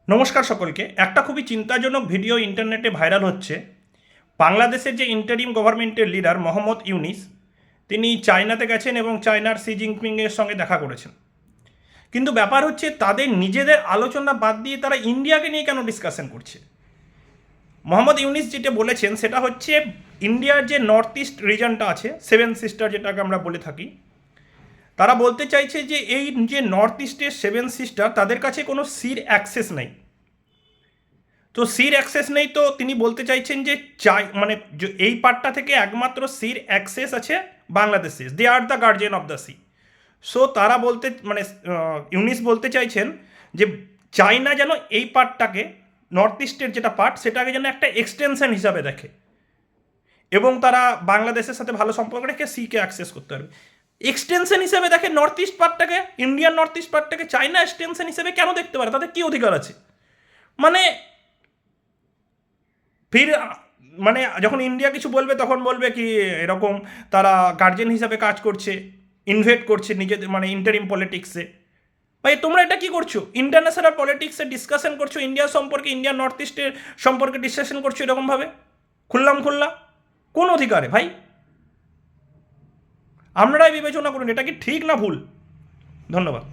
নমস্কার সকলকে। একটা খুবই চিন্তাজনক ভিডিও ইন্টারনেটে ভাইরাল হচ্ছে। বাংলাদেশের যে ইন্টারিম গভর্নমেন্টের লিডার মোহাম্মদ ইউনিস, তিনি চায়নাতে গেছেন এবং চায়নার শি জিনপিংয়ের সঙ্গে দেখা করেছেন। কিন্তু ব্যাপার হচ্ছে তাদের নিজেদের আলোচনা বাদ দিয়ে তারা ইন্ডিয়াকে নিয়ে কেন ডিসকাশন করছে। মোহাম্মদ ইউনিস যেটা বলেছেন সেটা হচ্ছে ইন্ডিয়ার যে নর্থ ইস্ট রিজনটা আছে, সেভেন সিস্টার যেটাকে আমরা বলে থাকি, তারা বলতে চাইছে যে এই যে নর্থ ইস্টের সেভেন সিস্টার তাদের কাছে কোনো সির অ্যাক্সেস নেই। তো সির অ্যাক্সেস নেই, তো তিনি বলতে চাইছেন যে মানে এই পার্টটা থেকে একমাত্র সির অ্যাক্সেস আছে বাংলাদেশে। They are the guardian of the sea. So তারা বলতে মানে ইউনিস বলতে চাইছেন যে চায়না যেন এই পার্টটাকে, নর্থ ইস্টের যেটা পার্ট, সেটাকে যেন একটা এক্সটেনশন হিসাবে দেখে এবং তারা বাংলাদেশের সাথে ভালো সম্পর্ক রেখে সিকে অ্যাক্সেস করতে পারবে। এক্সটেনশন হিসেবে দেখে নর্থ ইস্ট পার্টটাকে, ইন্ডিয়ান নর্থ ইস্ট পার্টটাকে চায়না এক্সটেনশন হিসেবে কেন দেখতে পারে? তাদের কী অধিকার আছে? মানে ফির মানে যখন ইন্ডিয়া কিছু বলবে তখন বলবে কি এরকম তারা গার্জেন হিসাবে কাজ করছে, ইনভেট করছে নিজেদের মানে ইন্টারিম পলিটিক্সে। ভাই তোমরা এটা কি করছো? ইন্টারন্যাশনাল পলিটিক্সে ডিসকাশন করছো ইন্ডিয়া সম্পর্কে, ইন্ডিয়া নর্থ ইস্টের সম্পর্কে ডিসকাশন করছো এরকমভাবে খুললা কোন অধিকারে ভাই? আপনারাই বিবেচনা করুন এটা কি ঠিক না ভুল। ধন্যবাদ।